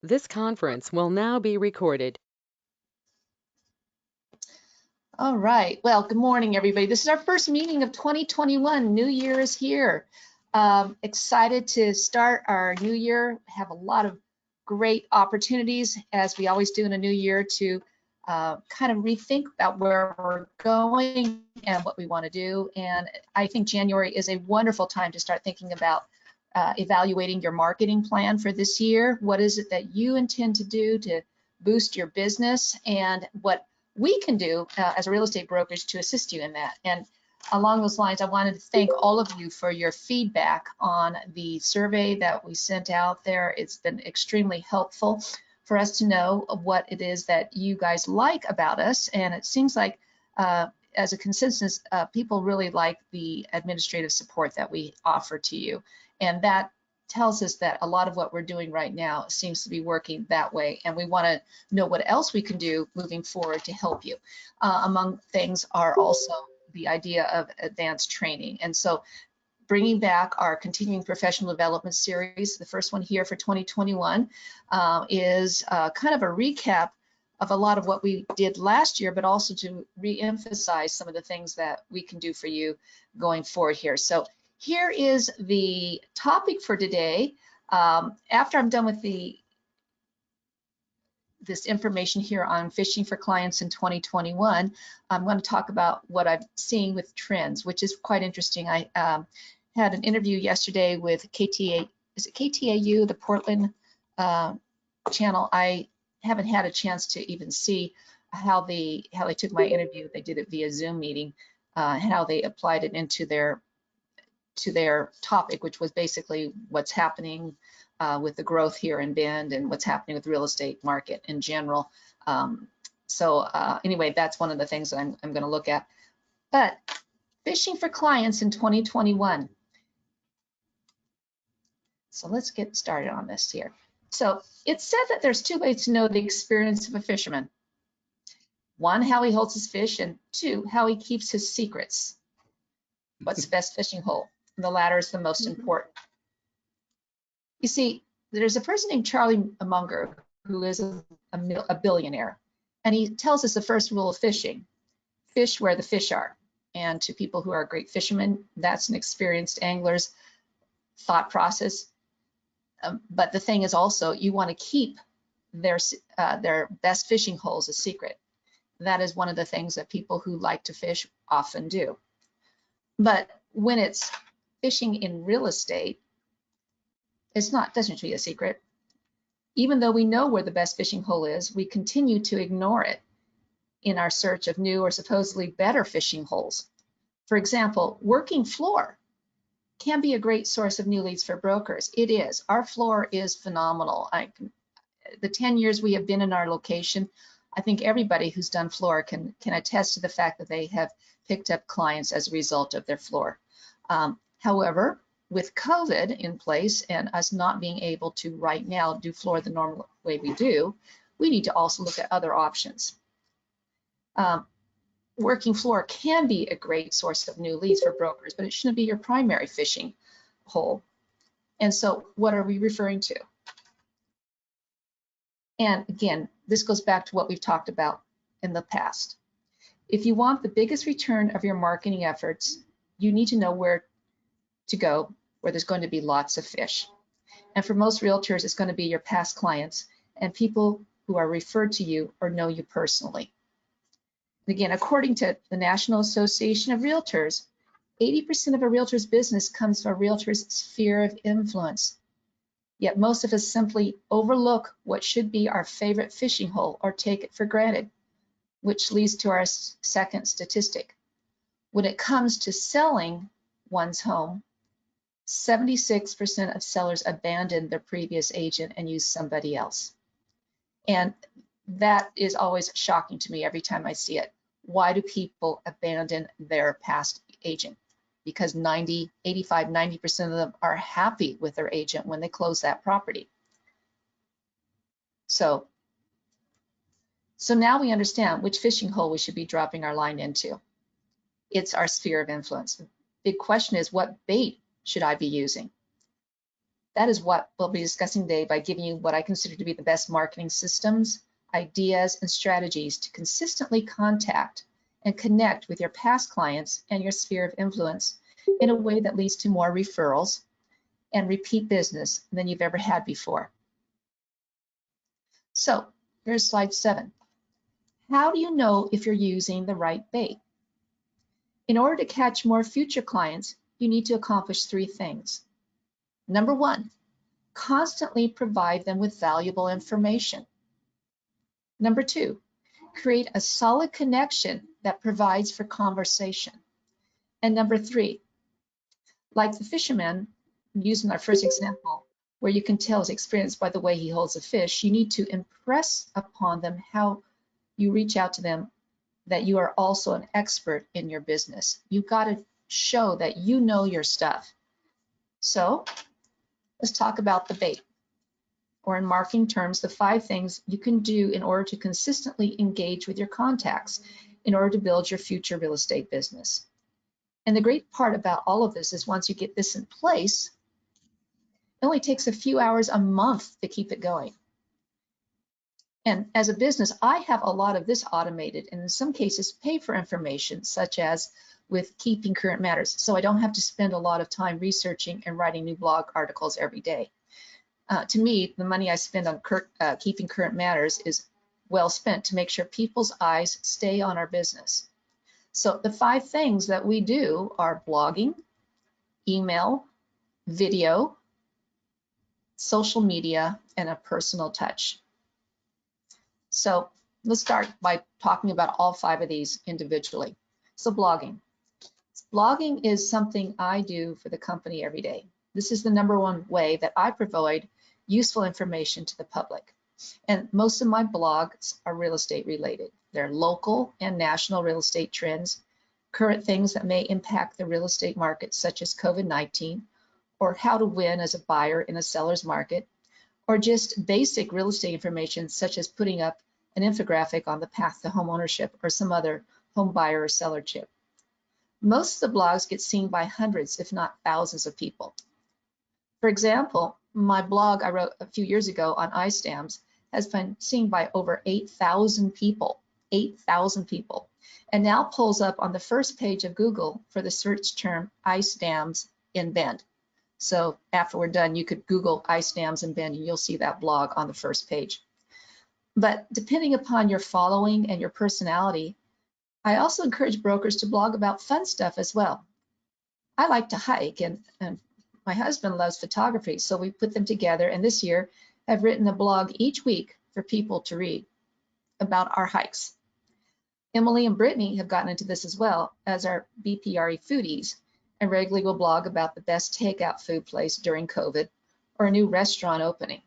This conference will now be recorded. All right. Well, good morning, everybody. This is our first meeting of 2021. New Year is here. Excited to start our new year. Have a lot of great opportunities, as we always do in a new year, to kind of rethink about where we're going and what we want to do. And I think January is a wonderful time to start thinking about evaluating your marketing plan for this year. What is it that you intend to do to boost your business, and what we can do as a real estate brokerage to assist you in that. And along those lines, I wanted to thank all of you for your feedback on the survey that we sent out there. It's been extremely helpful for us to know what it is that you guys like about us. And it seems like as a consensus, people really like the administrative support that we offer to you. And that tells us that a lot of what we're doing right now seems to be working that way, and we want to know what else we can do moving forward to help you. Among things are also the idea of advanced training, and so bringing back our continuing professional development series. The first one here for 2021 is kind of a recap of a lot of what we did last year, but also to re-emphasize some of the things that we can do for you going forward here. So here is the topic for today. After I'm done with this information here on fishing for clients in 2021, I'm going to talk about what I'm seeing with trends, which is quite interesting. I had an interview yesterday with KTA, is it KTAU, the Portland channel. I haven't had a chance to even see how they took my interview. They did it via Zoom meeting, how they applied it into their topic, which was basically what's happening with the growth here in Bend and what's happening with the real estate market in general. Anyway, that's one of the things that I'm going to look at. But fishing for clients in 2021. So let's get started on this here. So it's said that there's two ways to know the experience of a fisherman. One, how he holds his fish, and two, how he keeps his secrets. What's the best fishing hole? And the latter is the most important. You see, there's a person named Charlie Munger who is a billionaire, and he tells us the first rule of fishing: fish where the fish are. And to people who are great fishermen, that's an experienced angler's thought process. But the thing is also, you want to keep their best fishing holes a secret. That is one of the things that people who like to fish often do. But when it's fishing in real estate, doesn't be a secret. Even though we know where the best fishing hole is, we continue to ignore it in our search of new or supposedly better fishing holes. For example, working floor can be a great source of new leads for brokers. It is. Our floor is phenomenal. The 10 years we have been in our location, I think everybody who's done floor can attest to the fact that they have picked up clients as a result of their floor. However, with COVID in place and us not being able to right now do floor the normal way we do, we need to also look at other options. Working floor can be a great source of new leads for brokers, but it shouldn't be your primary fishing hole. And so what are we referring to? And again, this goes back to what we've talked about in the past. If you want the biggest return of your marketing efforts, you need to know where to go, where there's going to be lots of fish. And for most realtors, it's going to be your past clients and people who are referred to you or know you personally. And again, according to the National Association of Realtors, 80% of a realtor's business comes from a realtor's sphere of influence. Yet most of us simply overlook what should be our favorite fishing hole or take it for granted, which leads to our second statistic. When it comes to selling one's home, 76% of sellers abandon their previous agent and use somebody else. And that is always shocking to me every time I see it. Why do people abandon their past agent? Because 85, 90% of them are happy with their agent when they close that property. So now we understand which fishing hole we should be dropping our line into. It's our sphere of influence. The big question is, what bait should I be using? That is what we'll be discussing today by giving you what I consider to be the best marketing systems, ideas, and strategies to consistently contact and connect with your past clients and your sphere of influence in a way that leads to more referrals and repeat business than you've ever had before. So here's slide 7. How do you know if you're using the right bait? In order to catch more future clients, you need to accomplish 3 things. Number 1, constantly provide them with valuable information. Number 2, create a solid connection that provides for conversation. And number 3, like the fisherman, using our first example, where you can tell his experience by the way he holds a fish, you need to impress upon them how you reach out to them that you are also an expert in your business. You've got to show that you know your stuff. So let's talk about the bait, or in marketing terms, the 5 things you can do in order to consistently engage with your contacts in order to build your future real estate business. And the great part about all of this is once you get this in place, it only takes a few hours a month to keep it going. And as a business, I have a lot of this automated, and in some cases pay for information, such as with Keeping Current Matters. So I don't have to spend a lot of time researching and writing new blog articles every day. To me, the money I spend on Keeping Current Matters is well spent to make sure people's eyes stay on our business. So the 5 things that we do are blogging, email, video, social media, and a personal touch. So let's start by talking about all 5 of these individually. So blogging. Blogging is something I do for the company every day. This is the #1 way that I provide useful information to the public. And most of my blogs are real estate related. They're local and national real estate trends, current things that may impact the real estate market, such as COVID-19, or how to win as a buyer in a seller's market, or just basic real estate information, such as putting up an infographic on the path to home ownership or some other home buyer or seller tip. Most of the blogs get seen by hundreds, if not thousands of people. For example, my blog I wrote a few years ago on iStamps has been seen by over 8,000 people, 8,000 people, and now pulls up on the first page of Google for the search term ice dams in Bend. So after we're done, you could Google ice dams in Bend and you'll see that blog on the first page. But depending upon your following and your personality, I also encourage brokers to blog about fun stuff as well. I like to hike, and my husband loves photography, so we put them together, and this year I've written a blog each week for people to read about our hikes. Emily and Brittany have gotten into this as well as our BPRE foodies, and regularly will blog about the best takeout food place during COVID or a new restaurant opening.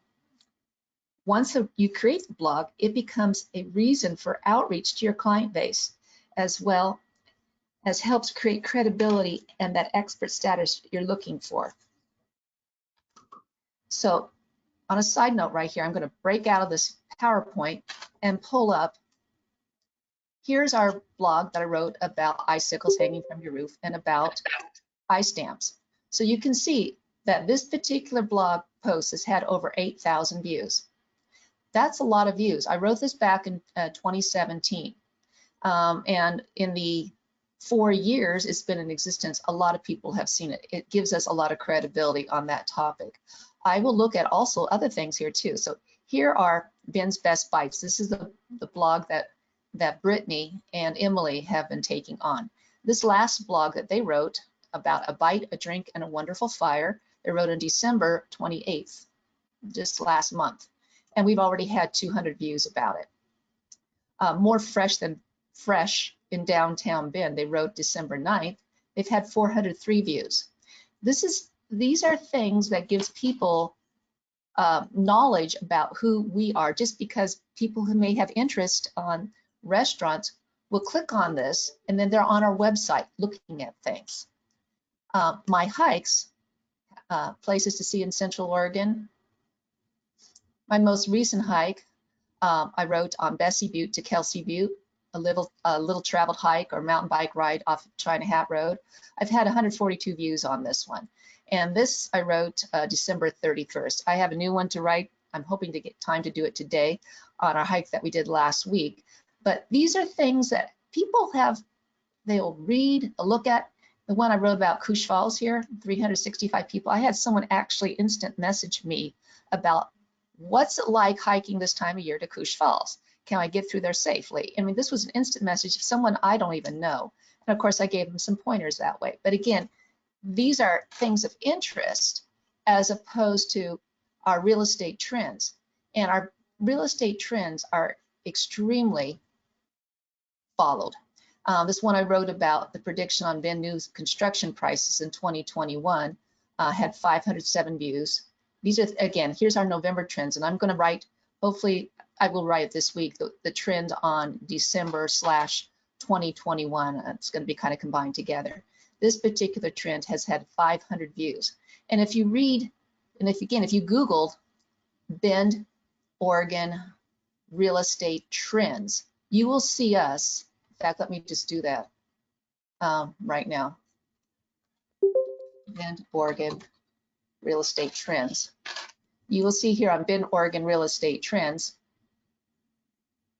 Once you create the blog, it becomes a reason for outreach to your client base, as well as helps create credibility and that expert status you're looking for. So on a side note right here, I'm going to break out of this PowerPoint and pull up. Here's our blog that I wrote about icicles hanging from your roof and about ice dams. So you can see that this particular blog post has had over 8,000 views. That's a lot of views. I wrote this back in 2017. And in the 4 years it's been in existence, a lot of people have seen it. It gives us a lot of credibility on that topic. I will look at also other things here too. So here are Ben's Best Bites. This is the blog that Brittany and Emily have been taking on. This last blog that they wrote about a bite, a drink, and a wonderful fire, they wrote on December 28th, just last month. And we've already had 200 views about it. More fresh than fresh in downtown Bend, they wrote December 9th. They've had 403 views. These are things that gives people knowledge about who we are, just because people who may have interest on restaurants will click on this and then they're on our website looking at things. My hikes, places to see in Central Oregon. My most recent hike, I wrote on Bessie Butte to Kelsey Butte, a little traveled hike or mountain bike ride off China Hat Road. I've had 142 views on this one. And this I wrote December 31st. I have a new one to write. I'm hoping to get time to do it today on our hike that we did last week. But these are things that people have, they'll read, look at. The one I wrote about Couche Falls here, 365 people. I had someone actually instant message me about what's it like hiking this time of year to Couche Falls? Can I get through there safely? I mean, this was an instant message of someone I don't even know. And of course, I gave them some pointers that way. But again, these are things of interest as opposed to our real estate trends. And our real estate trends are extremely followed. This one I wrote about the prediction on Bend News construction prices in 2021 had 507 views. These are, again, here's our November trends, and I'm going to write, hopefully I will write this week, the trend on December/2021. It's going to be kind of combined together. This particular trend has had 500 views. And if you read, and if you Googled Bend, Oregon real estate trends, you will see us. In fact, let me just do that right now. Bend, Oregon real estate trends. You will see here on Bend, Oregon real estate trends,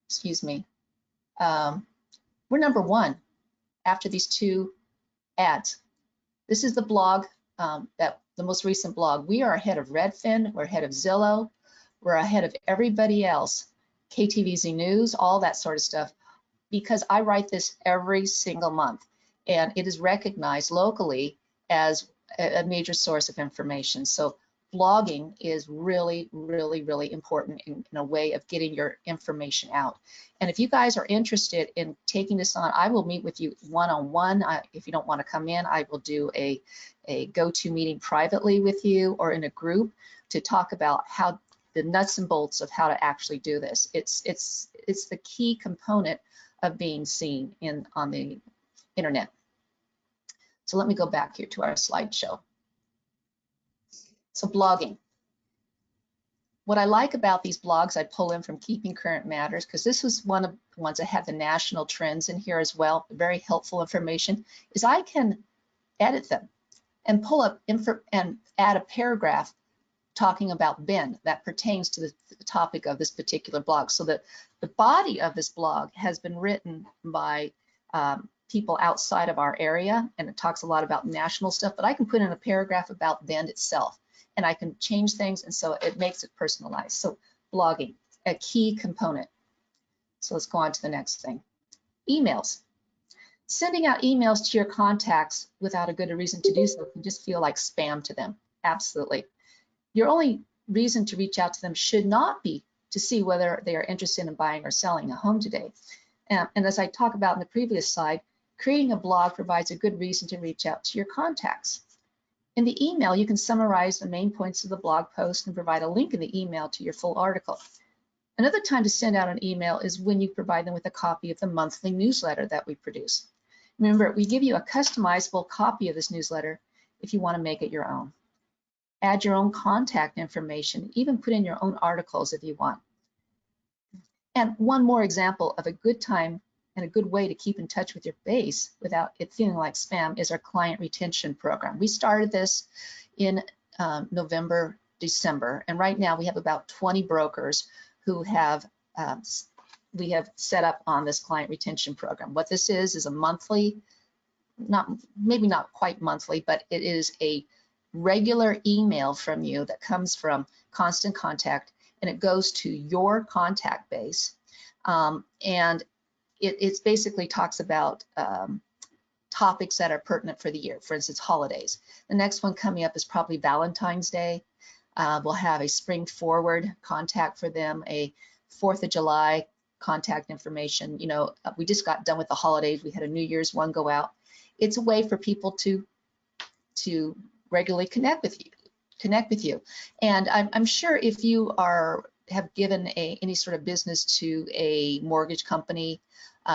excuse me, we're number one after these two ads. This is the blog, the most recent blog. We are ahead of Redfin, we're ahead of Zillow, we're ahead of everybody else, KTVZ News, all that sort of stuff, because I write this every single month, and it is recognized locally as a major source of information. So blogging is really, really, really important in a way of getting your information out. And if you guys are interested in taking this on, I will meet with you one-on-one. If you don't want to come in, I will do a go-to meeting privately with you or in a group to talk about how the nuts and bolts of how to actually do this. It's the key component of being seen on the internet. So let me go back here to our slideshow. So blogging. What I like about these blogs, I pull in from Keeping Current Matters, because this was one of the ones that had the national trends in here as well, very helpful information, is I can edit them and pull up and add a paragraph talking about Bend that pertains to the topic of this particular blog. So that the body of this blog has been written by people outside of our area, and it talks a lot about national stuff, but I can put in a paragraph about Bend itself, and I can change things, and so it makes it personalized. So blogging, a key component. So let's go on to the next thing. Emails. Sending out emails to your contacts without a good reason to do so can just feel like spam to them. Absolutely. Your only reason to reach out to them should not be to see whether they are interested in buying or selling a home today. And as I talked about in the previous slide, creating a blog provides a good reason to reach out to your contacts. In the email, you can summarize the main points of the blog post and provide a link in the email to your full article. Another time to send out an email is when you provide them with a copy of the monthly newsletter that we produce. Remember, we give you a customizable copy of this newsletter if you want to make it your own. Add your own contact information, even put in your own articles if you want. And one more example of a good time and a good way to keep in touch with your base without it feeling like spam is our client retention program. We started this in November, December, and right now we have about 20 brokers who have we have set up on this client retention program. What this is a monthly, maybe not quite monthly, but it is a regular email from you that comes from Constant Contact, and it goes to your contact base, and it basically talks about topics that are pertinent for the year. For instance, holidays. The next one coming up is probably Valentine's Day. We'll have a spring forward contact for them, a 4th of July contact information. You know, we just got done with the holidays. We had a New Year's one go out. It's a way for people to regularly connect with you. And I'm sure if you have given any sort of business to a mortgage company,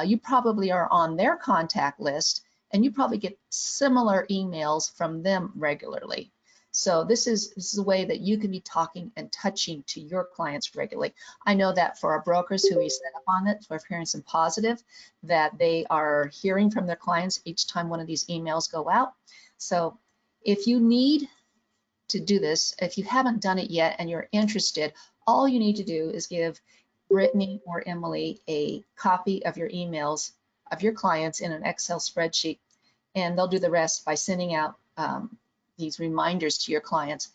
you probably are on their contact list, and you probably get similar emails from them regularly. So this is a way that you can be talking and touching to your clients regularly. I know that for our brokers who we set up on it, for Appearance and Positive, that they are hearing from their clients each time one of these emails go out. So if you need to do this. If you haven't done it yet and you're interested, all you need to do is give Brittany or Emily a copy of your emails of your clients in an Excel spreadsheet, and they'll do the rest by sending out these reminders to your clients.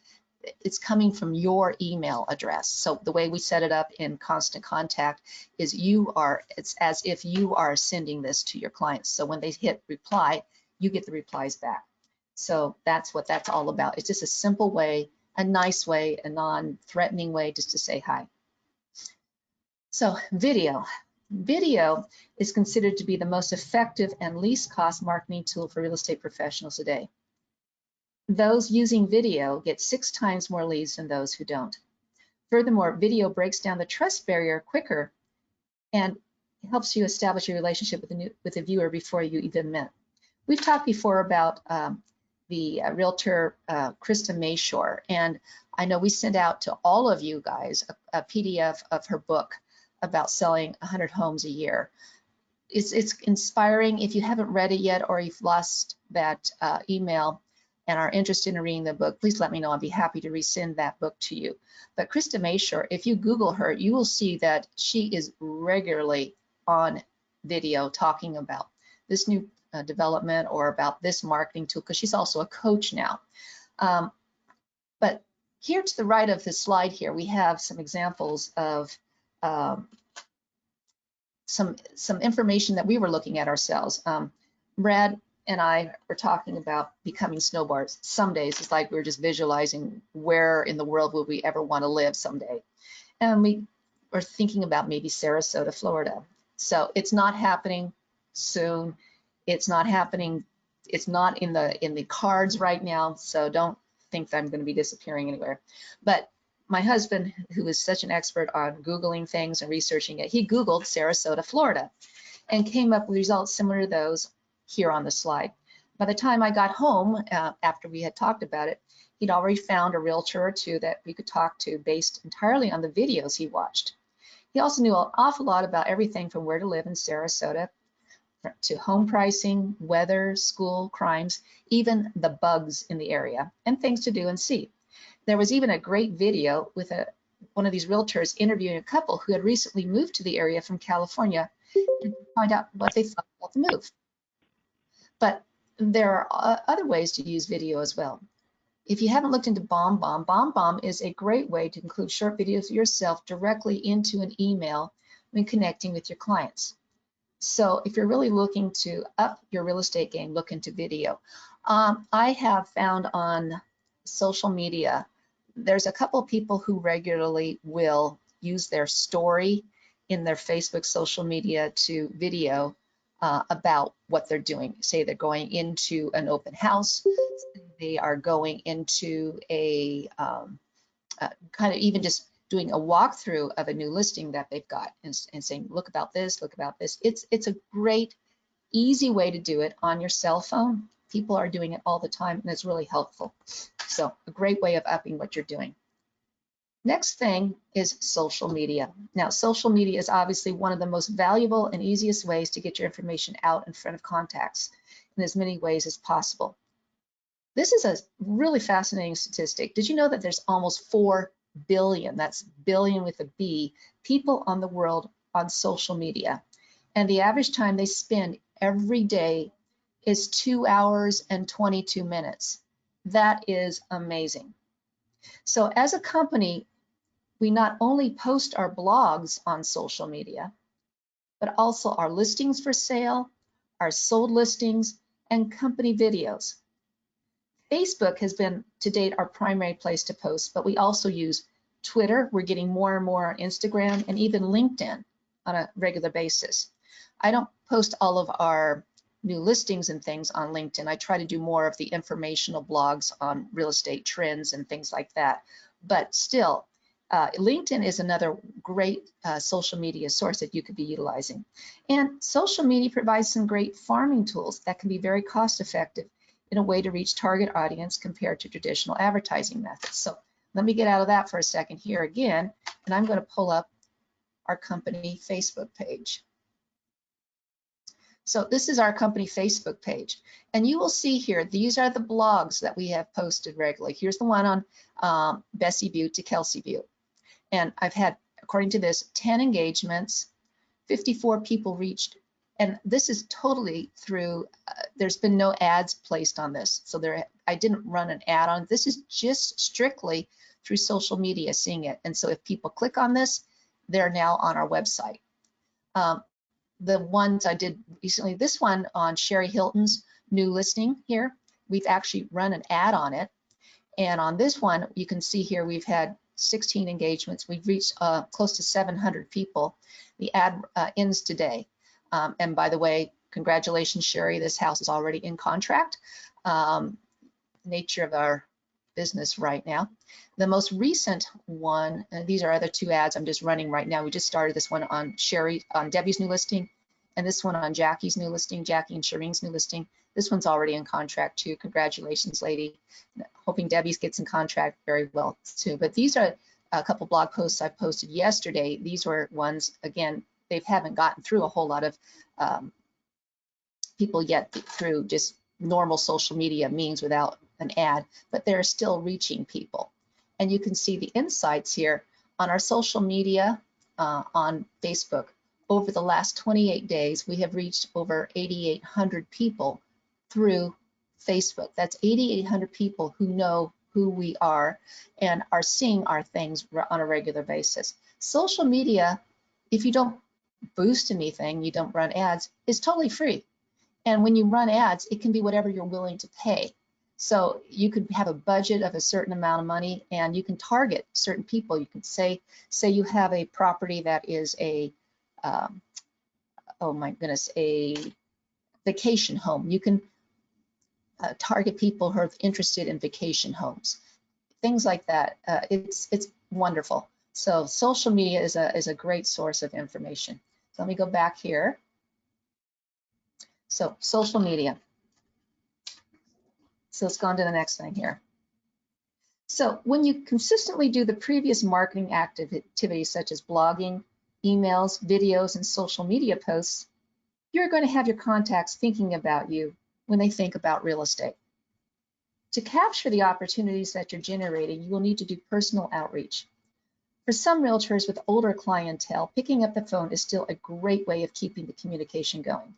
It's coming from your email address. So the way we set it up in Constant Contact is it's as if you are sending this to your clients. So when they hit reply, you get the replies back. So that's what that's all about. It's just a simple way, a nice way, a non-threatening way just to say hi. So video. Video is considered to be the most effective and least cost marketing tool for real estate professionals today. Those using video get 6 times more leads than those who don't. Furthermore, video breaks down the trust barrier quicker and helps you establish a relationship with the viewer before you even met. We've talked before about the realtor Krista Mayshore, and I know we sent out to all of you guys a PDF of her book about selling 100 homes a year. It's inspiring. If you haven't read it yet, or you've lost that email and are interested in reading the book, please let me know. I'd be happy to resend that book to you. But Krista Mayshore, if you Google her, you will see that she is regularly on video talking about this new development or about this marketing tool, because she's also a coach now. But here to the right of the slide here, we have some examples of some information that we were looking at ourselves. Brad and I were talking about becoming snowbirds. Some days it's like we're just visualizing where in the world will we ever want to live someday. And we were thinking about maybe Sarasota, Florida. So it's not happening soon. It's not happening. It's not in the cards right now. So don't think that I'm going to be disappearing anywhere. But my husband, who is such an expert on Googling things and researching it, he Googled Sarasota, Florida, and came up with results similar to those here on the slide. By the time I got home, after we had talked about it, he'd already found a realtor or two that we could talk to based entirely on the videos he watched. He also knew an awful lot about everything from where to live in Sarasota to home pricing, weather, school, crimes, even the bugs in the area, and things to do and see. There was even a great video with one of these realtors interviewing a couple who had recently moved to the area from California and find out what they thought about the move. But there are other ways to use video as well. If you haven't looked into BombBomb, BombBomb is a great way to include short videos of yourself directly into an email when connecting with your clients. So if you're really looking to up your real estate game, look into video. I have found on social media, there's a couple of people who regularly will use their story in their Facebook social media to video about what they're doing. Say they're going into an open house, they are going into a kind of even just doing a walkthrough of a new listing that they've got and saying, look about this, look about this. It's a great, easy way to do it on your cell phone. People are doing it all the time, and it's really helpful. So a great way of upping what you're doing. Next thing is social media. Now, social media is obviously one of the most valuable and easiest ways to get your information out in front of contacts in as many ways as possible. This is a really fascinating statistic. Did you know that there's almost 4 billion, that's billion with a B, people on the world on social media? And the average time they spend every day is 2 hours and 22 minutes. That is amazing. So as a company, we not only post our blogs on social media, but also our listings for sale, our sold listings, and company videos. Facebook has been to date our primary place to post, but we also use Twitter. We're getting more and more on Instagram, and even LinkedIn on a regular basis. I don't post all of our new listings and things on LinkedIn. I try to do more of the informational blogs on real estate trends and things like that. But still, LinkedIn is another great social media source that you could be utilizing. And social media provides some great farming tools that can be very cost effective in a way to reach target audience compared to traditional advertising methods. So let me get out of that for a second here again, and I'm going to pull up our company Facebook page. So this is our company Facebook page. And you will see here, these are the blogs that we have posted regularly. Here's the one on Bessie Butte to Kelsey Butte. And I've had, according to this, 10 engagements, 54 people reached. And this is totally through, there's been no ads placed on this. So I didn't run an ad on it. This is just strictly through social media seeing it. And so if people click on this, they're now on our website. The ones I did recently, this one on Sherry Hilton's new listing here, we've actually run an ad on it. And on this one, you can see here we've had 16 engagements. We've reached close to 700 people. The ad ends today. And by the way, congratulations, Sherry, this house is already in contract. Nature of our business right now. The most recent one, these are other two ads I'm just running right now. We just started this one on Debbie's new listing, and this one on Jackie's new listing, Jackie and Shireen's new listing. This one's already in contract too. Congratulations, lady. Hoping Debbie's gets in contract very well too. But these are a couple blog posts I posted yesterday. These were ones, again, they haven't gotten through a whole lot of people yet through just normal social media means without an ad, but they're still reaching people. And you can see the insights here on our social media on Facebook. Over the last 28 days, we have reached over 8,800 people through Facebook. That's 8,800 people who know who we are and are seeing our things on a regular basis. Social media, if you don't boost anything, you don't run ads, is totally free. And when you run ads, it can be whatever you're willing to pay. So you could have a budget of a certain amount of money and you can target certain people. You can say you have a property that is a, oh my goodness, a vacation home. You can target people who are interested in vacation homes. Things like that. It's wonderful. So social media is a great source of information. So let me go back here. So social media. So let's go on to the next thing here. So when you consistently do the previous marketing activities such as blogging, emails, videos, and social media posts, you're going to have your contacts thinking about you when they think about real estate. To capture the opportunities that you're generating, you will need to do personal outreach. For some realtors with older clientele, picking up the phone is still a great way of keeping the communication going.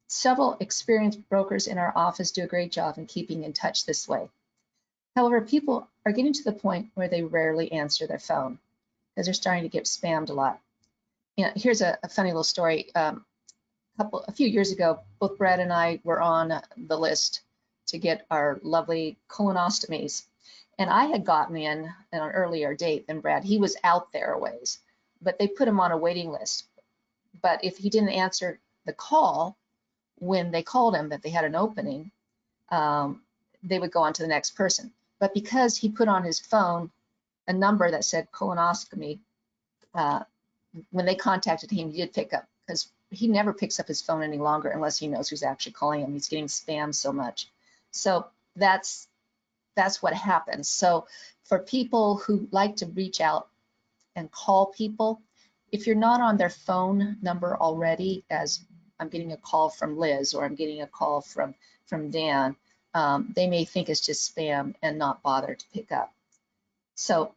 Several experienced brokers in our office do a great job in keeping in touch this way. However, people are getting to the point where they rarely answer their phone because they're starting to get spammed a lot. You know, here's a funny little story. A few years ago, both Brad and I were on the list to get our lovely colonostomies. And I had gotten in on an earlier date than Brad. He was out there a ways, but they put him on a waiting list. But if he didn't answer the call, when they called him that they had an opening, they would go on to the next person. But because he put on his phone a number that said colonoscopy, when they contacted him, he did pick up, because he never picks up his phone any longer unless he knows who's actually calling him. He's getting spammed so much. So that's what happens. So for people who like to reach out and call people, if you're not on their phone number already, as I'm getting a call from Liz or I'm getting a call from Dan, they may think it's just spam and not bother to pick up. So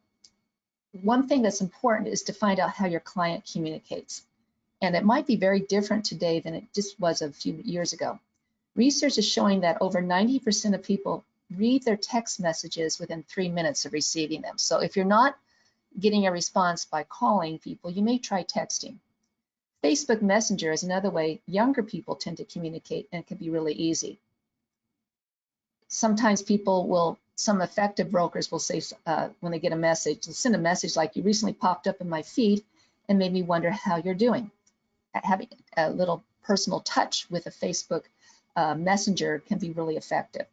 one thing that's important is to find out how your client communicates. And it might be very different today than it just was a few years ago. Research is showing that over 90% of people read their text messages within 3 minutes of receiving them. So if you're not getting a response by calling people, you may try texting. Facebook Messenger is another way younger people tend to communicate, and it can be really easy. Sometimes some effective brokers will say when they get a message, they'll send a message like, "You recently popped up in my feed and made me wonder how you're doing." Having a little personal touch with a Facebook Messenger can be really effective.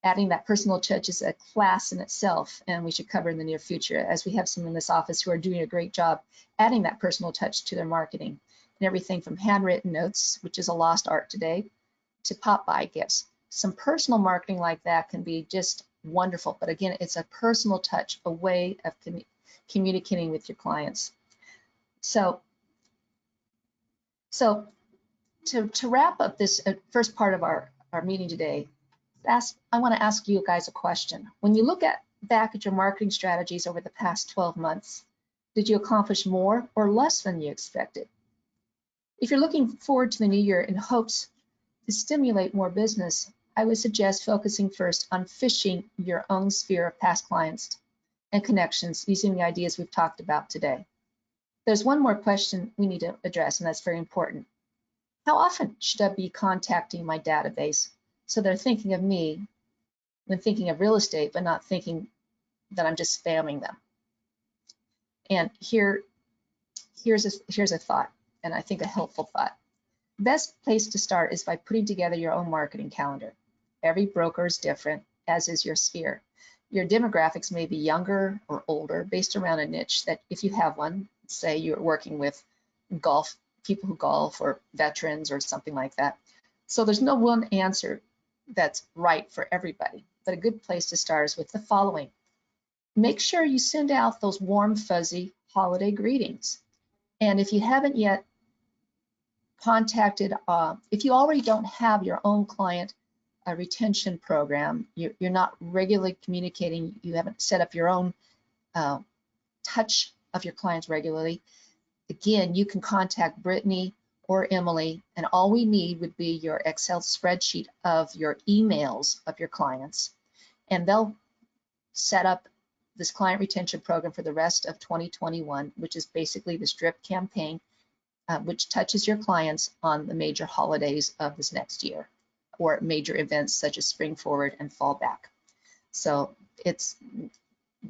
Adding that personal touch is a class in itself, and we should cover in the near future, as we have some in this office who are doing a great job adding that personal touch to their marketing. And everything from handwritten notes, which is a lost art today, to pop-by gifts. Some personal marketing like that can be just wonderful, but again, it's a personal touch, a way of communicating with your clients. So To wrap up this first part of our meeting today, I want to ask you guys a question. When you look back at your marketing strategies over the past 12 months, did you accomplish more or less than you expected? If you're looking forward to the new year in hopes to stimulate more business, I would suggest focusing first on fishing your own sphere of past clients and connections using the ideas we've talked about today. There's one more question we need to address, and that's very important. How often should I be contacting my database so they're thinking of me when thinking of real estate, but not thinking that I'm just spamming them? And here's a thought, and I think a helpful thought. Best place to start is by putting together your own marketing calendar. Every broker is different, as is your sphere. Your demographics may be younger or older based around a niche that, if you have one, say you're working with golf, people who golf, or veterans or something like that. So there's no one answer that's right for everybody, but a good place to start is with the following. Make sure you send out those warm, fuzzy holiday greetings. And if you haven't yet contacted, if you already don't have your own client retention program, you're not regularly communicating, you haven't set up your own touch of your clients regularly, again, you can contact Brittany or Emily, and all we need would be your Excel spreadsheet of your emails of your clients, and they'll set up this client retention program for the rest of 2021, which is basically this drip campaign, which touches your clients on the major holidays of this next year, or major events such as Spring Forward and Fall Back. So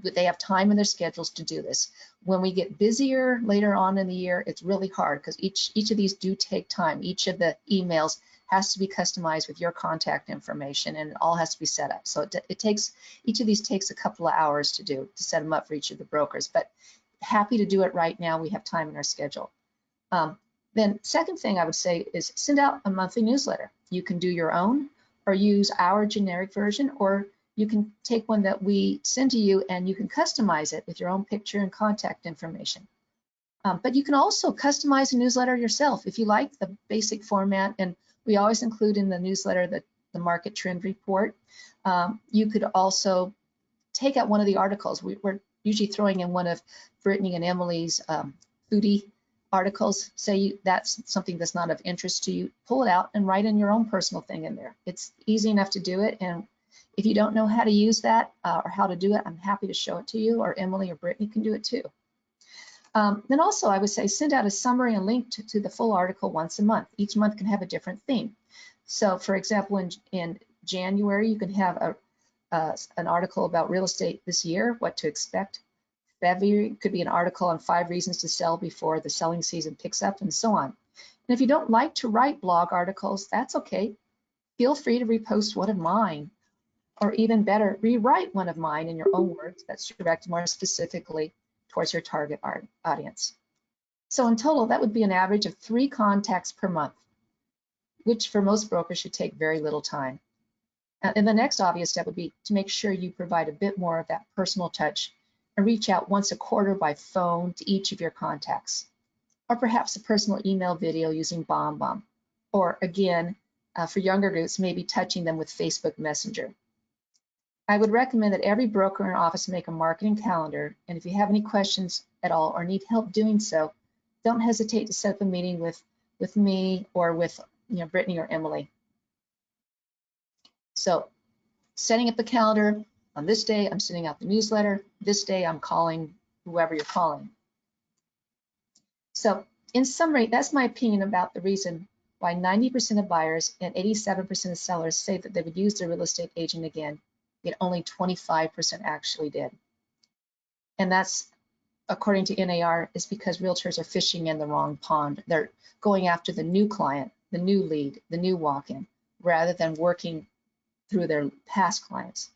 they have time in their schedules to do this. When we get busier later on in the year, it's really hard because each of these do take time. Each of the emails has to be customized with your contact information, and it all has to be set up. So each of these takes a couple of hours to set them up for each of the brokers, but happy to do it right now. We have time in our schedule. Then second thing I would say is send out a monthly newsletter. You can do your own or use our generic version, or you can take one that we send to you and you can customize it with your own picture and contact information. But you can also customize a newsletter yourself if you like the basic format, and we always include in the newsletter the market trend report. You could also take out one of the articles. We're usually throwing in one of Brittany and Emily's foodie articles. Say that's something that's not of interest to you, pull it out and write in your own personal thing in there. It's easy enough to do it, and if you don't know how to use that or how to do it, I'm happy to show it to you, or Emily or Brittany can do it too. Then also I would say send out a summary and link to the full article once a month. Each month can have a different theme. So for example, in January, you can have an article about real estate this year, what to expect. February could be an article on 5 reasons to sell before the selling season picks up, and so on. And if you don't like to write blog articles, that's okay. Feel free to repost one of mine, or even better, rewrite one of mine in your own words that's directed more specifically towards your target audience. So in total, that would be an average of 3 contacts per month, which for most brokers should take very little time. And the next obvious step would be to make sure you provide a bit more of that personal touch and reach out once a quarter by phone to each of your contacts, or perhaps a personal email video using BombBomb, or again, for younger groups, maybe touching them with Facebook Messenger. I would recommend that every broker and office make a marketing calendar, and if you have any questions at all or need help doing so, don't hesitate to set up a meeting with me or with Brittany or Emily. So setting up the calendar, on this day I'm sending out the newsletter, this day I'm calling whoever you're calling. So in summary, that's my opinion about the reason why 90% of buyers and 87% of sellers say that they would use their real estate agent again, yet only 25% actually did. And that's, according to NAR, is because realtors are fishing in the wrong pond. They're going after the new client, the new lead, the new walk-in, rather than working through their past clients.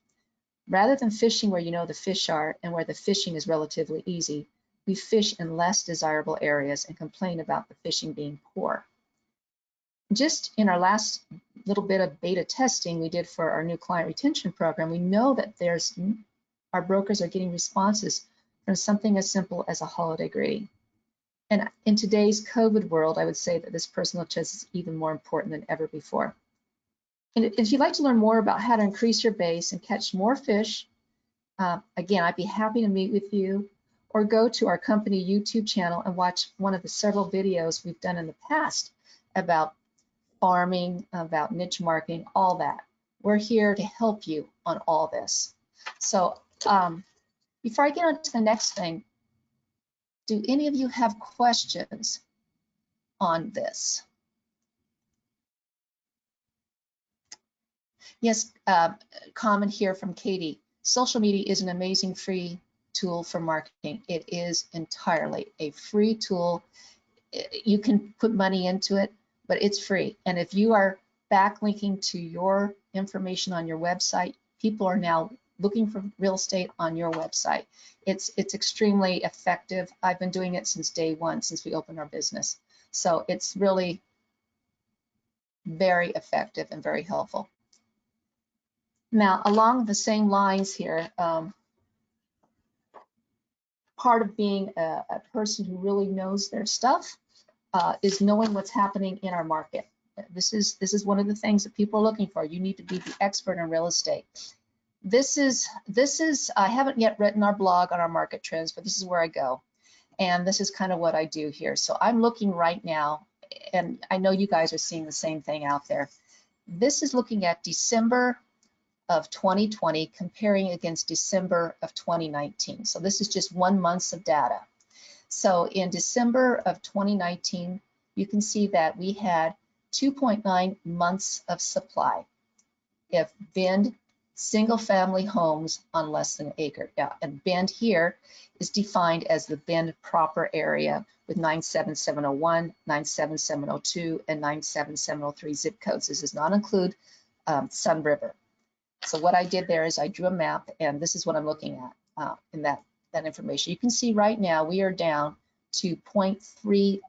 Rather than fishing where you know the fish are and where the fishing is relatively easy, we fish in less desirable areas and complain about the fishing being poor. Just in our last little bit of beta testing we did for our new client retention program, we know that our brokers are getting responses from something as simple as a holiday greeting. And in today's COVID world, I would say that this personal touch is even more important than ever before. And if you'd like to learn more about how to increase your base and catch more fish, again, I'd be happy to meet with you, or go to our company YouTube channel and watch one of the several videos we've done in the past about farming, about niche marketing, all that. We're here to help you on all this. So before I get on to the next thing, do any of you have questions on this? Yes, comment here from Katie. Social media is an amazing free tool for marketing. It is entirely a free tool. You can put money into it, but it's free. And if you are backlinking to your information on your website, people are now looking for real estate on your website. It's extremely effective. I've been doing it since day one, since we opened our business. So it's really very effective and very helpful. Now, along the same lines here, part of being a person who really knows their stuff is knowing what's happening in our market. This is one of the things that people are looking for. You need to be the expert in real estate. This is I haven't yet written our blog on our market trends, but this is where I go. And this is kind of what I do here. So I'm looking right now, and I know you guys are seeing the same thing out there. This is looking at December of 2020 comparing against December of 2019. So this is just 1 month of data. So in December of 2019, you can see that we had 2.9 months of supply if Bend single family homes on less than an acre. Yeah, and Bend here is defined as the Bend proper area with 97701, 97702, and 97703 zip codes. This does not include Sun River. So what I did there is I drew a map, and this is what I'm looking at in that information. You can see right now we are down to 0.3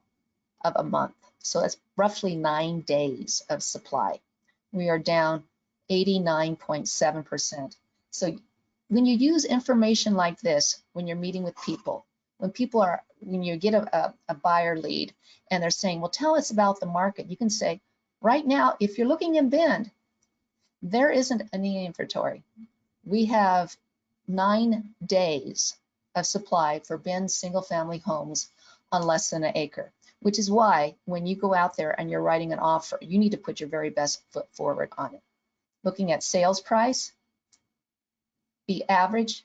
of a month. So that's roughly 9 days of supply. We are down 89.7%. So when you use information like this, when you're meeting with people, when you get a buyer lead and they're saying, well, tell us about the market, you can say, right now, if you're looking in Bend, there isn't any inventory. We have 9 days of supply for Bend single family homes on less than an acre, which is why when you go out there and you're writing an offer, you need to put your very best foot forward on it. Looking at sales price, the average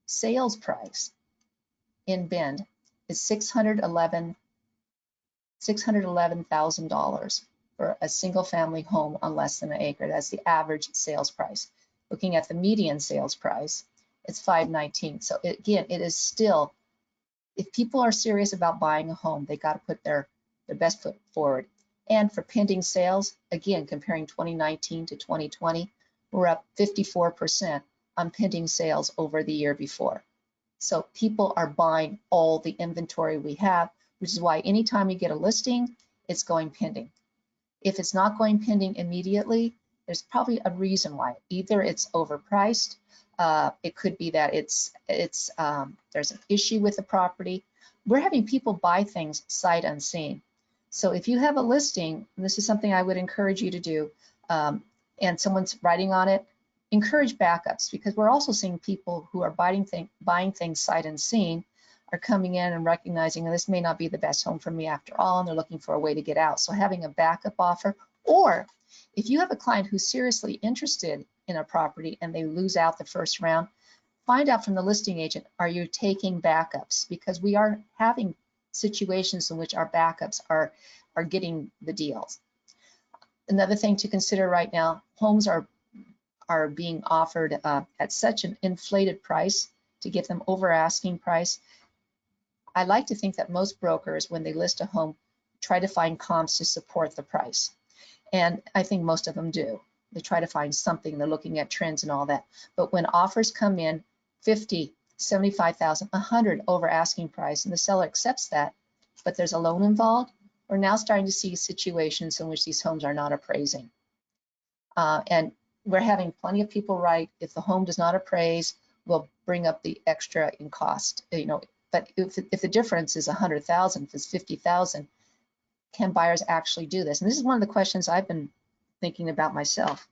sales price in Bend is $611,000 for a single family home on less than an acre. That's the average sales price. Looking at the median sales price, it's $519,000. So again, it is still, if people are serious about buying a home, they got to put their best foot forward. And for pending sales, again, comparing 2019 to 2020, we're up 54% on pending sales over the year before. So people are buying all the inventory we have, which is why anytime you get a listing, it's going pending. If it's not going pending immediately, there's probably a reason why. Either it's overpriced, it could be that there's an issue with the property. We're having people buy things sight unseen. So if you have a listing, and this is something I would encourage you to do, and someone's writing on it, encourage backups, because we're also seeing people who are buying things sight unseen are coming in and recognizing that this may not be the best home for me after all, and they're looking for a way to get out. So having a backup offer, or if you have a client who's seriously interested in a property and they lose out the first round, find out from the listing agent, are you taking backups? Because we are having situations in which our backups are getting the deals. Another thing to consider right now, homes are being offered at such an inflated price to get them over asking price. I like to think that most brokers, when they list a home, try to find comps to support the price. And I think most of them do. They try to find something, they're looking at trends and all that. But when offers come in 50, 75,000, 100 over asking price, and the seller accepts that, but there's a loan involved, we're now starting to see situations in which these homes are not appraising. And we're having plenty of people write, if the home does not appraise, we'll bring up the extra in cost, But if the difference is 100,000, if it's 50,000, can buyers actually do this? And this is one of the questions I've been thinking about myself.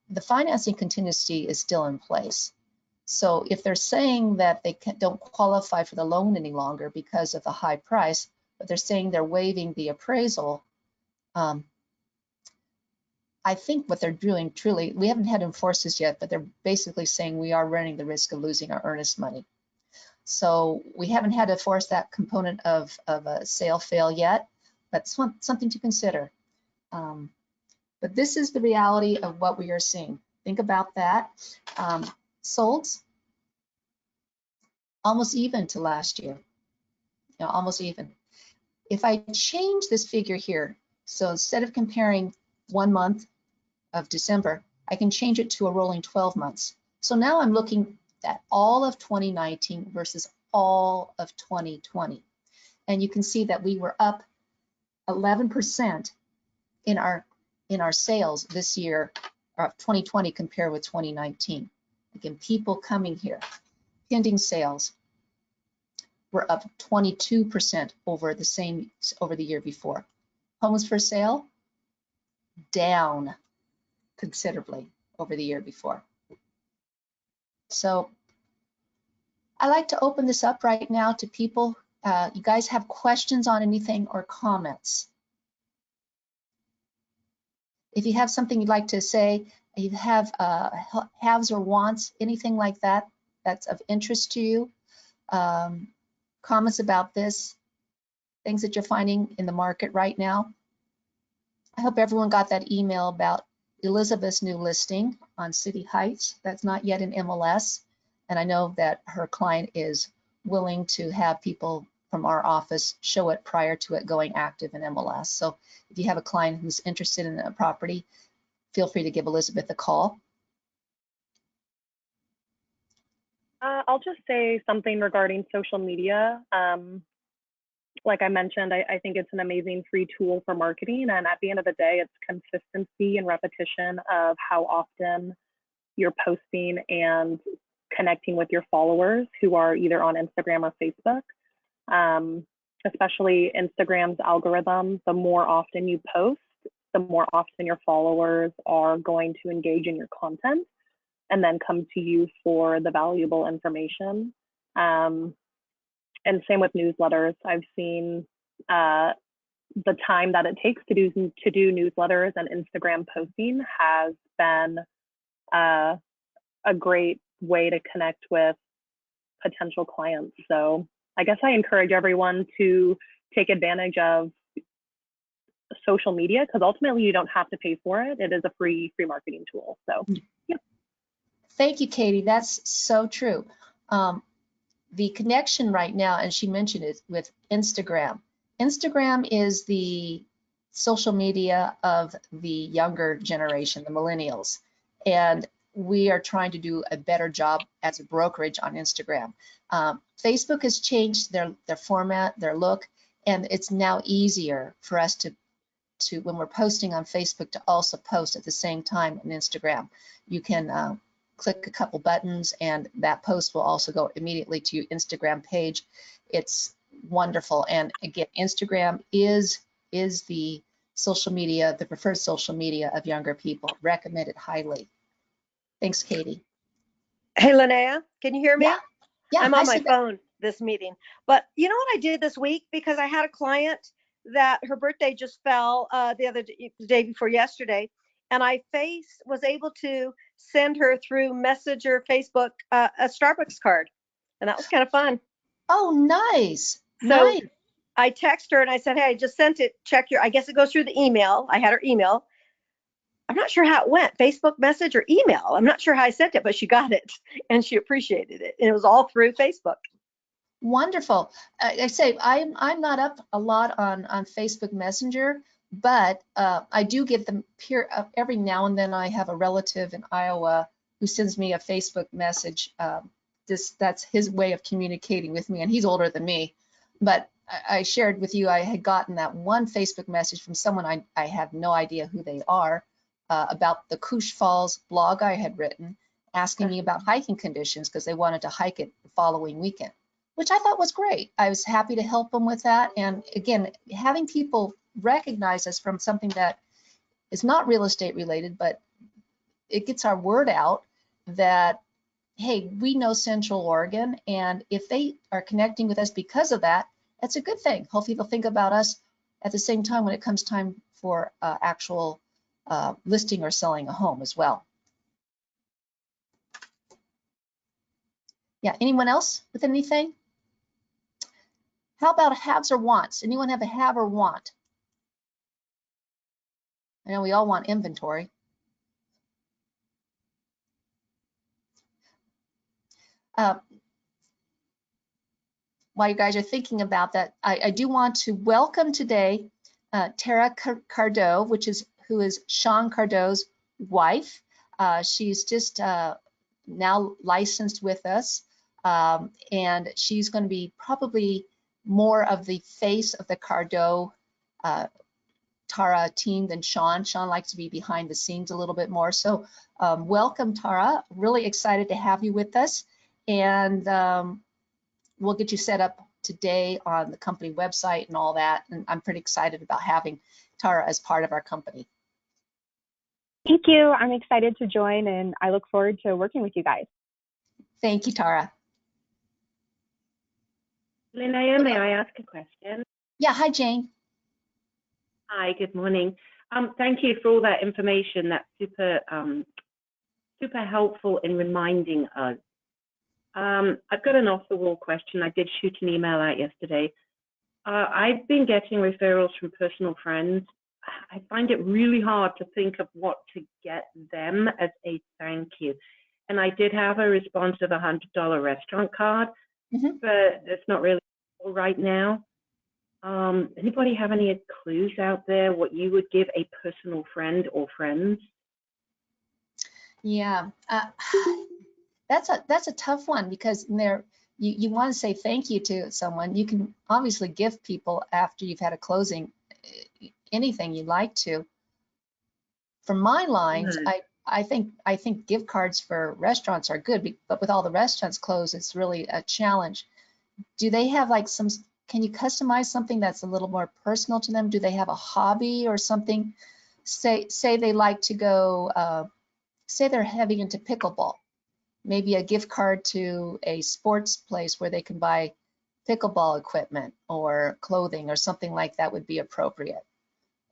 The financing contingency is still in place. So if they're saying that they don't qualify for the loan any longer because of the high price, but they're saying they're waiving the appraisal, I think what they're doing truly, we haven't had to enforce this yet, but they're basically saying we are running the risk of losing our earnest money. So we haven't had to force that component of a sale fail yet, but something to consider. But this is the reality of what we are seeing. Think about that. Solds, almost even to last year, almost even. If I change this figure here, so instead of comparing 1 month of December, I can change it to a rolling 12 months. So now I'm looking at all of 2019 versus all of 2020. And you can see that we were up 11% in our sales this year, 2020 compared with 2019. Again, people coming here, pending sales were up 22% over the year before. Homes for sale down considerably over the year before. So I like to open this up right now to people. You guys have questions on anything or comments? If you have something you'd like to say, you have haves or wants, anything like that that's of interest to you, comments about this, things that you're finding in the market right now. I hope everyone got that email about Elizabeth's new listing on City Heights. That's not yet in MLS. And I know that her client is willing to have people from our office show it prior to it going active in MLS. So if you have a client who's interested in a property, feel free to give Elizabeth a call. I'll just say something regarding social media. Like I mentioned, I think it's an amazing free tool for marketing. And at the end of the day, it's consistency and repetition of how often you're posting and connecting with your followers who are either on Instagram or Facebook. Especially Instagram's algorithm, the more often you post, the more often your followers are going to engage in your content and then come to you for the valuable information. And same with newsletters. I've seen the time that it takes to do newsletters and Instagram posting has been a great way to connect with potential clients. So I guess I encourage everyone to take advantage of social media because ultimately you don't have to pay for it. It is a free marketing tool. So, yeah. Thank you, Katie. That's so true. The connection right now, and she mentioned it with Instagram. Instagram is the social media of the younger generation, the millennials. And we are trying to do a better job as a brokerage on Instagram. Facebook has changed their format, their look, and it's now easier for us to when we're posting on Facebook to also post at the same time on Instagram. You can click a couple buttons and that post will also go immediately to your Instagram page. It's wonderful. And again, Instagram is the social media, the preferred social media of younger people. Recommend it highly. Thanks, Katie. Hey, Linnea, can you hear me? Yeah, I'm on my phone this meeting. But you know what I did this week? Because I had a client that her birthday just fell the day before yesterday. And I was able to send her through Messenger, Facebook, a Starbucks card. And that was kind of fun. Oh, nice. So nice. I texted her and I said, hey, I just sent it. Check I guess it goes through the email. I had her email. I'm not sure how it went, Facebook message or email. I'm not sure how I sent it, but she got it and she appreciated it. And it was all through Facebook. Wonderful. I say I'm not up a lot on Facebook Messenger, but I do get them every now and then. I have a relative in Iowa who sends me a Facebook message. That's his way of communicating with me, and he's older than me. But I shared with you I had gotten that one Facebook message from someone I have no idea who they are about the Couche Falls blog I had written, asking me about hiking conditions because they wanted to hike it the following weekend. which I thought was great. I was happy to help them with that. And again, having people recognize us from something that is not real estate related, but it gets our word out that, hey, we know Central Oregon, and if they are connecting with us because of that, that's a good thing. Hopefully they'll think about us at the same time when it comes time for actual listing or selling a home as well. Yeah, anyone else with anything? How about haves or wants? Anyone have a have or want? I know we all want inventory. While you guys are thinking about that, I do want to welcome today Tara Cardot, who is Sean Cardot's wife. She's just now licensed with us, and she's going to be probably more of the face of the Cardot Tara team than Sean. Sean likes to be behind the scenes a little bit more. So welcome, Tara. Really excited to have you with us. And we'll get you set up today on the company website and all that. And I'm pretty excited about having Tara as part of our company. Thank you. I'm excited to join, and I look forward to working with you guys. Thank you, Tara. Linnea, may I ask a question? Yeah, hi, Jane. Hi, good morning. Thank you for all that information. That's super helpful in reminding us. I've got an off-the-wall question. I did shoot an email out yesterday. I've been getting referrals from personal friends. I find it really hard to think of what to get them as a thank you. And I did have a response of a $100 restaurant card, but it's not really right now. Anybody have any clues out there what you would give a personal friend or friends? Yeah, that's a tough one, because you want to say thank you to someone. You can obviously gift people after you've had a closing anything you'd like to. For my lines, I think gift cards for restaurants are good, but with all the restaurants closed, it's really a challenge. Do they have like can you customize something that's a little more personal to them? Do they have a hobby or something? Say they like to go, say they're heavy into pickleball. Maybe a gift card to a sports place where they can buy pickleball equipment or clothing or something like that would be appropriate.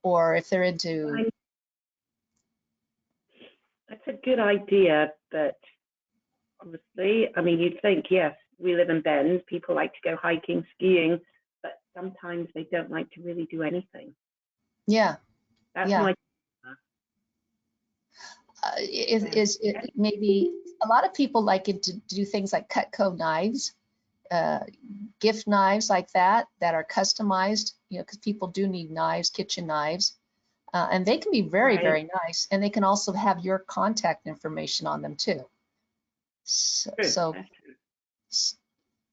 Or if they're into... That's a good idea, but obviously, I mean, you'd think, yes, we live in Bend, people like to go hiking, skiing, but sometimes they don't like to really do anything. Yeah. That's yeah. my... Maybe a lot of people like it to do things like Cutco knives, gift knives like that are customized, because people do need knives, kitchen knives, and they can be very, very nice. And they can also have your contact information on them too. So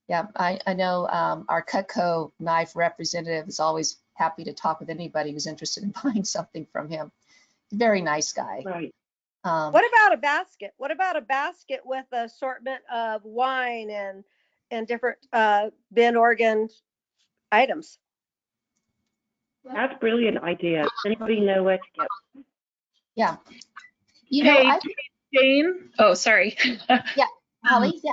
yeah, I know our Cutco knife representative is always happy to talk with anybody who's interested in buying something from him. Very nice guy. Right. What about a basket? What about a basket with an assortment of wine and different Bend, Oregon items? That's a brilliant idea. Does anybody know where to get one? Yeah. Hey, Jane. Oh, sorry. Yeah, Holly. Yeah.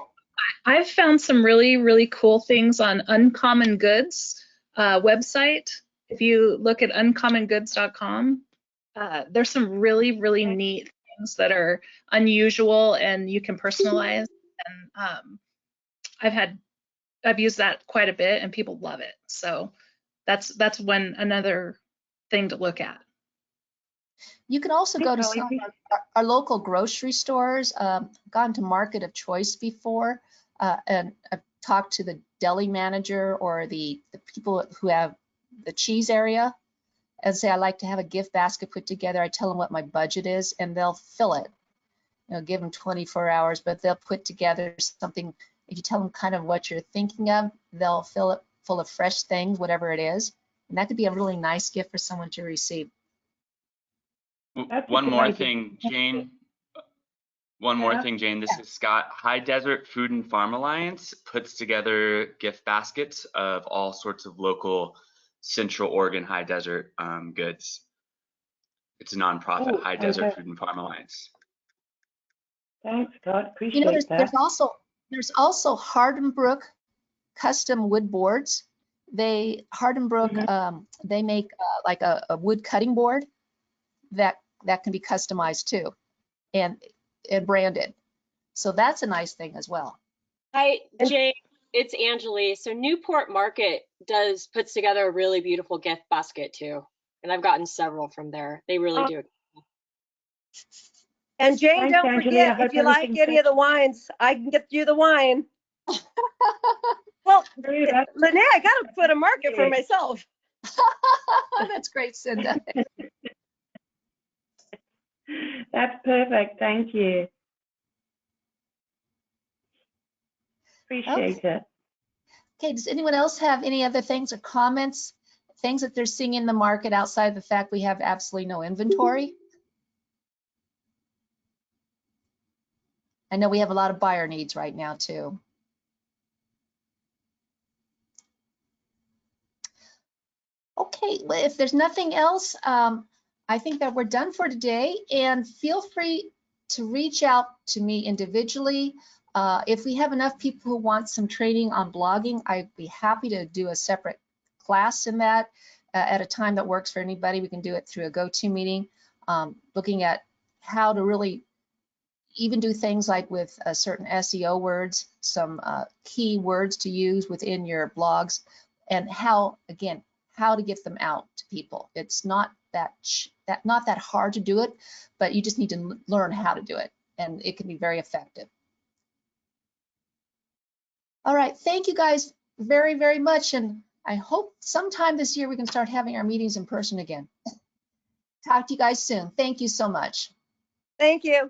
I've found some really, really cool things on Uncommon Goods website. If you look at uncommongoods.com, there's some really, really neat things that are unusual and you can personalize. And I've used that quite a bit and people love it. So that's another thing to look at. You can also go to some of our local grocery stores. Gone to Market of Choice before, and I've talked to the deli manager or the people who have the cheese area and say, I'd like to have a gift basket put together. I tell them what my budget is and they'll fill it. Give them 24 hours, but they'll put together something. If you tell them kind of what you're thinking of, they'll fill it full of fresh things, whatever it is. And that could be a really nice gift for someone to receive. One more thing, Jane. One more Yeah. thing, Jane. This is Scott. High Desert Food and Farm Alliance puts together gift baskets of all sorts of local Central Oregon high desert goods. It's a nonprofit, Oh, High Desert okay. Food and Farm Alliance. Thanks, Scott. Appreciate You know, that. there's also Hardenbrook custom wood boards. Hardenbrook, they make like a wood cutting board that can be customized too, and branded. So that's a nice thing as well. Hi, Jane. It's Angeli. So Newport Market puts together a really beautiful gift basket too, and I've gotten several from there. They really do. And Jane, Thanks, don't Angela. I forget, hope if you like everything's any of the wines, I can get you the wine. Well, Very well. Lynette, I got to put a market for myself. That's great, Cinda. That's perfect. Thank you. Appreciate it. Okay, does anyone else have any other things or comments, things that they're seeing in the market outside of the fact we have absolutely no inventory? I know we have a lot of buyer needs right now too. Okay, well, if there's nothing else, I think that we're done for today, and feel free to reach out to me individually. If we have enough people who want some training on blogging, I'd be happy to do a separate class in that at a time that works for anybody. We can do it through a GoToMeeting, looking at how to really even do things like with certain SEO words, some key words to use within your blogs, and how, again, how to get them out to people. It's not that hard to do it, but you just need to learn how to do it, and it can be very effective. All right, thank you guys very, very much, and I hope sometime this year we can start having our meetings in person again. Talk to you guys soon. Thank you so much. Thank you.